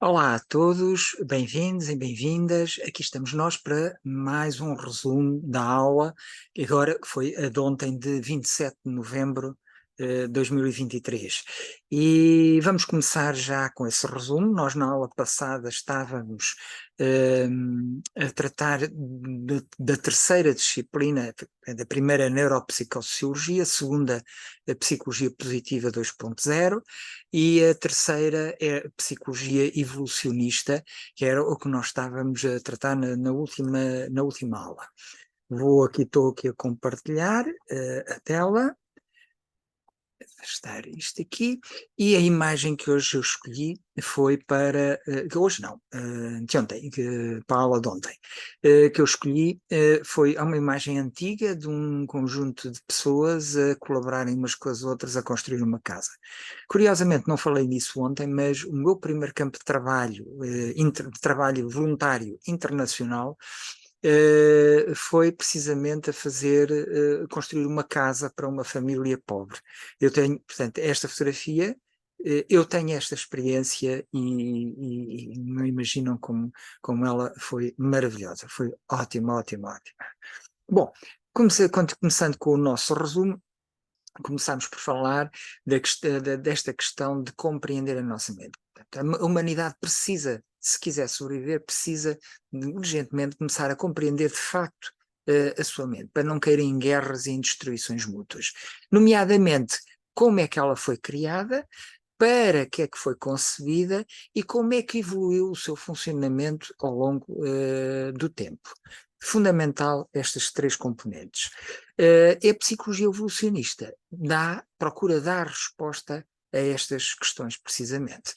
Olá a todos, bem-vindos e bem-vindas. Aqui estamos nós para mais um resumo da aula, que agora foi a de ontem, de 27 de novembro de 2023. E vamos começar já com esse resumo. Nós na aula passada estávamos a tratar da terceira disciplina, da primeira neuropsicossociologia, a segunda a psicologia positiva 2.0, e a terceira é a psicologia evolucionista, que era o que nós estávamos a tratar na última aula. Estou aqui a compartilhar a tela, estar isto aqui, e a imagem que hoje eu escolhi foi para, que hoje não, de ontem, para a aula de ontem, que eu escolhi foi uma imagem antiga de um conjunto de pessoas a colaborarem umas com as outras a construir uma casa. Curiosamente não falei nisso ontem, mas o meu primeiro campo de trabalho, de trabalho voluntário internacional, foi precisamente a construir uma casa para uma família pobre. Eu tenho, portanto, esta fotografia, eu tenho esta experiência e não imaginam como ela foi maravilhosa, foi ótima, ótima, ótima. Bom, começando com o nosso resumo, começamos por falar desta questão de compreender a nossa mente. Portanto, a humanidade precisa, se quiser sobreviver, precisa urgentemente começar a compreender de facto a sua mente, para não cair em guerras e em destruições mútuas. Nomeadamente, como é que ela foi criada, para que é que foi concebida e como é que evoluiu o seu funcionamento ao longo do tempo. Fundamental estas três componentes. A psicologia evolucionista procura dar resposta a estas questões precisamente.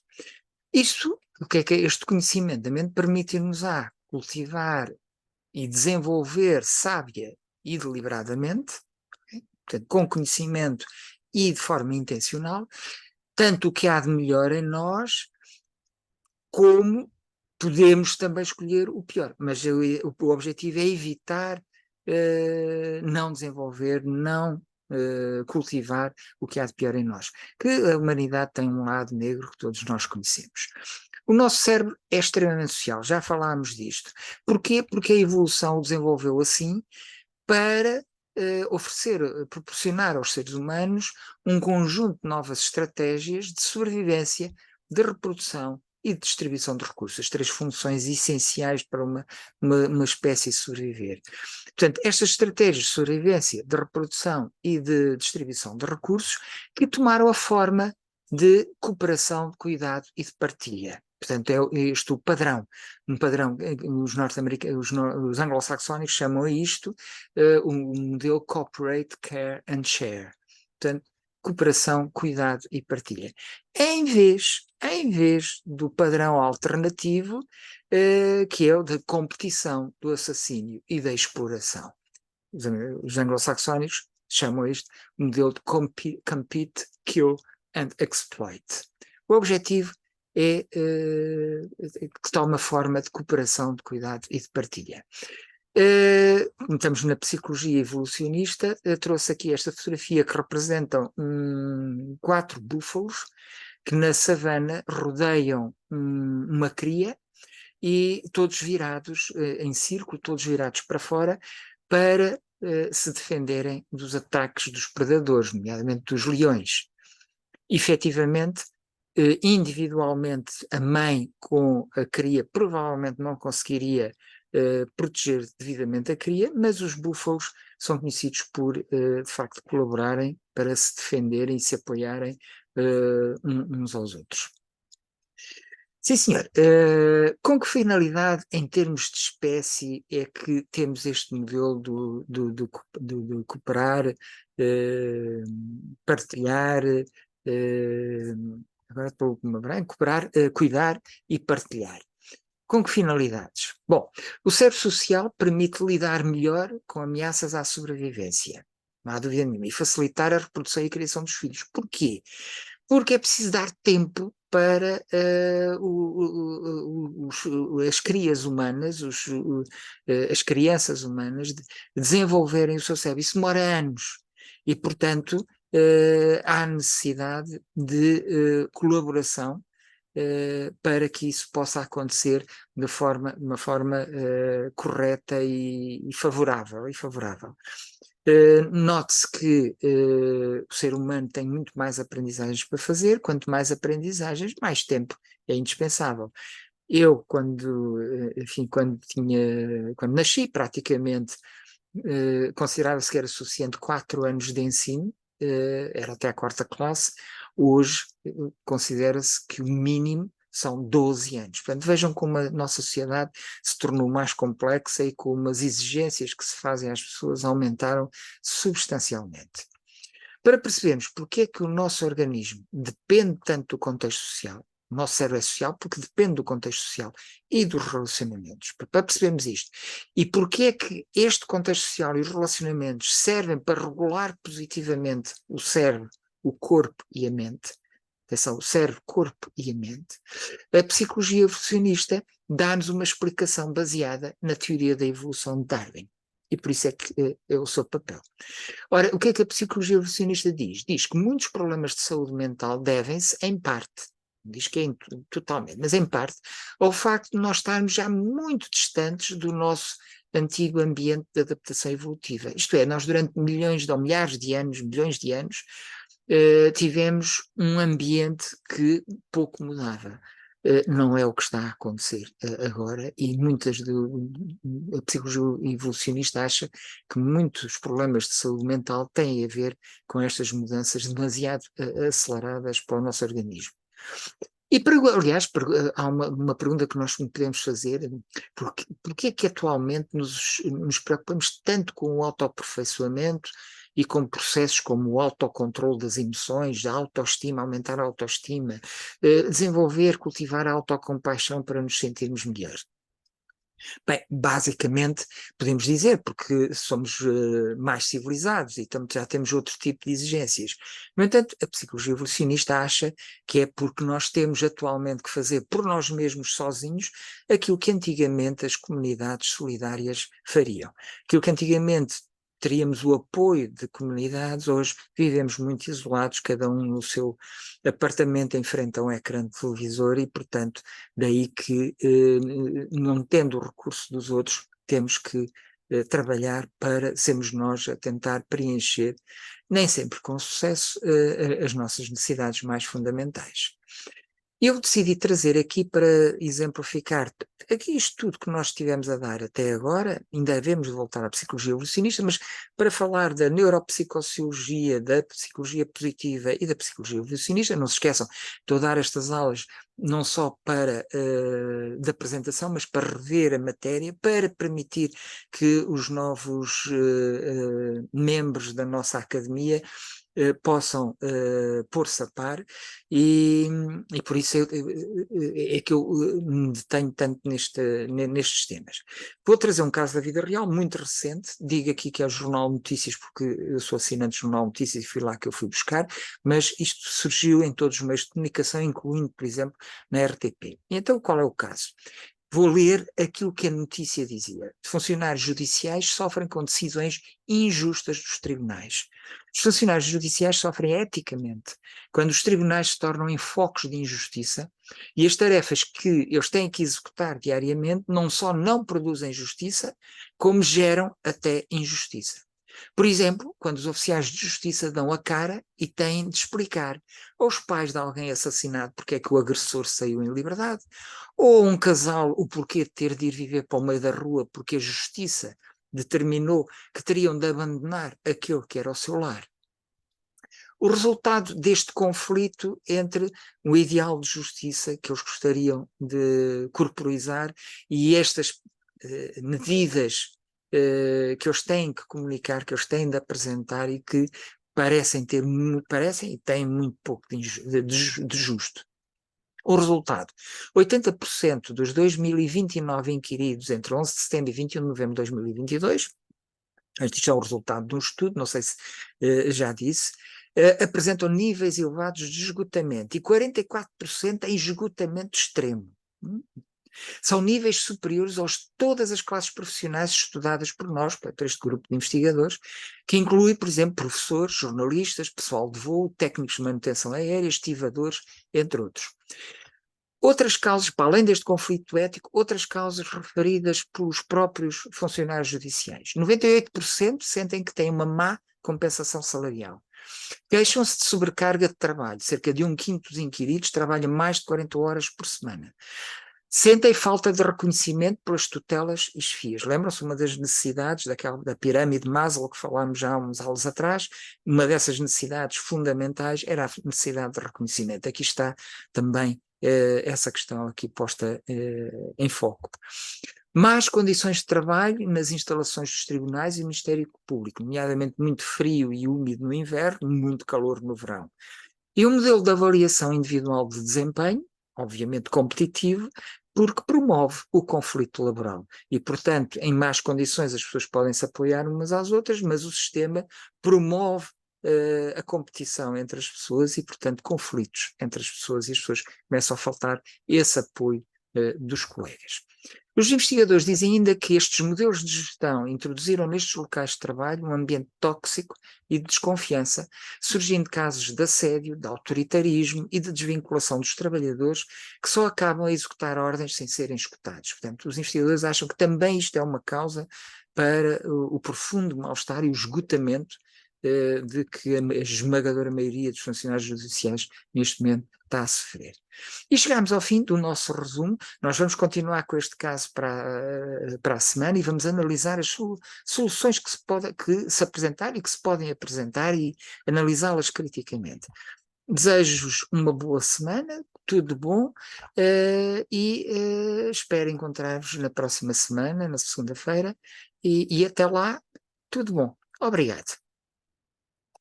O que é este conhecimento da mente permite-nos a cultivar e desenvolver sábia e deliberadamente, portanto, com conhecimento e de forma intencional, tanto o que há de melhor em nós, como podemos também escolher o pior. Mas o objetivo é evitar não desenvolver, não cultivar o que há de pior em nós. Que a humanidade tem um lado negro que todos nós conhecemos. O nosso cérebro é extremamente social, já falámos disto. Porquê? Porque a evolução o desenvolveu assim para proporcionar aos seres humanos um conjunto de novas estratégias de sobrevivência, de reprodução e de distribuição de recursos, as três funções essenciais para uma espécie sobreviver. Portanto, estas estratégias de sobrevivência, de reprodução e de distribuição de recursos que tomaram a forma de cooperação, de cuidado e de partilha. Portanto, é este o padrão, um padrão, os anglo-saxónicos chamam a isto um modelo Cooperate, Care and Share. Portanto, cooperação, cuidado e partilha. Em vez do padrão alternativo, que é o de competição, do assassínio e da exploração. Os anglo-saxónicos chamam isto modelo de compete, kill and exploit. O objetivo é que toma forma de cooperação, de cuidado e de partilha. Estamos na psicologia evolucionista, trouxe aqui esta fotografia que representam 4 búfalos que na savana rodeiam uma cria e todos virados em círculo, todos virados para fora, para se defenderem dos ataques dos predadores, nomeadamente dos leões. Efetivamente, individualmente, a mãe com a cria provavelmente não conseguiria proteger devidamente a cria, mas os búfalos são conhecidos por, de facto, colaborarem para se defenderem e se apoiarem uns aos outros. Sim, senhor. Com que finalidade, em termos de espécie, é que temos este modelo do cooperar, partilhar, agora estou com uma branca, cooperar, cuidar e partilhar? Com que finalidades? Bom, o cérebro social permite lidar melhor com ameaças à sobrevivência, não há dúvida nenhuma, e facilitar a reprodução e a criação dos filhos. Porquê? Porque é preciso dar tempo para as crias humanas, as crianças humanas, desenvolverem o seu cérebro. Isso demora anos e, portanto, há necessidade de colaboração para que isso possa acontecer de uma forma correta e favorável. Note-se que o ser humano tem muito mais aprendizagens para fazer, quanto mais aprendizagens, mais tempo é indispensável. Eu, quando nasci, praticamente, considerava-se que era suficiente 4 anos de ensino, era até a 4ª classe. Hoje, considera-se que o mínimo são 12 anos. Portanto, vejam como a nossa sociedade se tornou mais complexa e como as exigências que se fazem às pessoas aumentaram substancialmente. Para percebermos porque é que o nosso organismo depende tanto do contexto social, o nosso cérebro é social porque depende do contexto social e dos relacionamentos, para percebermos isto, e porque é que este contexto social e os relacionamentos servem para regular positivamente o cérebro, o corpo e a mente. Atenção, o cérebro, o corpo e a mente. A psicologia evolucionista dá-nos uma explicação baseada na teoria da evolução de Darwin. E por isso é que é o seu papel. Ora, o que é que a psicologia evolucionista diz? Diz que muitos problemas de saúde mental devem-se, em parte, diz que é totalmente, mas em parte, ao facto de nós estarmos já muito distantes do nosso antigo ambiente de adaptação evolutiva. Isto é, nós durante milhões ou milhares de anos, milhões de anos, tivemos um ambiente que pouco mudava. Não é o que está a acontecer agora, e a psicologia evolucionista acha que muitos problemas de saúde mental têm a ver com estas mudanças demasiado aceleradas para o nosso organismo. E, aliás, há uma pergunta que nós podemos fazer: porquê é que atualmente nos preocupamos tanto com o autoaperfeiçoamento e com processos como o autocontrole das emoções, a autoestima, aumentar a autoestima, desenvolver, cultivar a autocompaixão para nos sentirmos melhores? Bem, basicamente podemos dizer porque somos mais civilizados e já temos outro tipo de exigências. No entanto, a psicologia evolucionista acha que é porque nós temos atualmente que fazer por nós mesmos sozinhos aquilo que antigamente as comunidades solidárias fariam. Aquilo que antigamente teríamos o apoio de comunidades, hoje vivemos muito isolados, cada um no seu apartamento em frente a um ecrã de televisor, e, portanto, daí que, não tendo o recurso dos outros, temos que trabalhar para sermos nós a tentar preencher, nem sempre com sucesso, as nossas necessidades mais fundamentais. Eu decidi trazer aqui para exemplificar aqui isto tudo que nós estivemos a dar até agora. Ainda devemos voltar à psicologia evolucionista, mas para falar da neuropsicossociologia, da psicologia positiva e da psicologia evolucionista. Não se esqueçam, estou a dar estas aulas não só para de apresentação, mas para rever a matéria, para permitir que os novos membros da nossa academia possam pôr-se a par, e por isso é que eu me detenho tanto nestes temas. Vou trazer um caso da vida real, muito recente. Digo aqui que é o Jornal Notícias, porque eu sou assinante do Jornal Notícias e fui lá que eu fui buscar, mas isto surgiu em todos os meios de comunicação, incluindo, por exemplo, na RTP. E então, qual é o caso? Vou ler aquilo que a notícia dizia. Funcionários judiciais sofrem com decisões injustas dos tribunais. Os funcionários judiciais sofrem eticamente quando os tribunais se tornam em focos de injustiça, e as tarefas que eles têm que executar diariamente não só não produzem justiça, como geram até injustiça. Por exemplo, quando os oficiais de justiça dão a cara e têm de explicar aos pais de alguém assassinado porque é que o agressor saiu em liberdade, ou a um casal o porquê de ter de ir viver para o meio da rua porque a justiça determinou que teriam de abandonar aquele que era o seu lar. O resultado deste conflito entre o ideal de justiça que eles gostariam de corporizar e estas medidas que eles têm que comunicar, que eles têm de apresentar, e que parecem e têm muito pouco de justo. O resultado: 80% dos 2.029 inquiridos entre 11 de setembro e 21 de novembro de 2022, isto é o resultado de um estudo, não sei se já disse, apresentam níveis elevados de esgotamento, e 44% em esgotamento extremo. São níveis superiores a todas as classes profissionais estudadas por nós, por este grupo de investigadores, que inclui, por exemplo, professores, jornalistas, pessoal de voo, técnicos de manutenção aérea, estivadores, entre outros. Outras causas, para além deste conflito ético, outras causas referidas pelos próprios funcionários judiciais. 98% sentem que têm uma má compensação salarial. Queixam-se de sobrecarga de trabalho. Cerca de 1/5 dos inquiridos trabalha mais de 40 horas por semana. Sentem falta de reconhecimento pelas tutelas e chefias. Lembram-se uma das necessidades da pirâmide de Maslow que falámos já há uns anos atrás? Uma dessas necessidades fundamentais era a necessidade de reconhecimento. Aqui está também essa questão aqui posta em foco. Más condições de trabalho nas instalações dos tribunais e do Ministério Público, nomeadamente muito frio e úmido no inverno, muito calor no verão. E um modelo de avaliação individual de desempenho, obviamente competitivo, porque promove o conflito laboral. E, portanto, em más condições as pessoas podem se apoiar umas às outras, mas o sistema promove a competição entre as pessoas e, portanto, conflitos entre as pessoas, e as pessoas começam a faltar esse apoio dos colegas. Os investigadores dizem ainda que estes modelos de gestão introduziram nestes locais de trabalho um ambiente tóxico e de desconfiança, surgindo casos de assédio, de autoritarismo e de desvinculação dos trabalhadores que só acabam a executar ordens sem serem escutados. Portanto, os investigadores acham que também isto é uma causa para o profundo mal-estar e o esgotamento de que a esmagadora maioria dos funcionários judiciais neste momento está a sofrer. E chegamos ao fim do nosso resumo. Nós vamos continuar com este caso para a semana e vamos analisar as soluções que se apresentar e que se podem apresentar e analisá-las criticamente. Desejo-vos uma boa semana, tudo bom, e espero encontrar-vos na próxima semana, na segunda-feira, e até lá, tudo bom. Obrigado.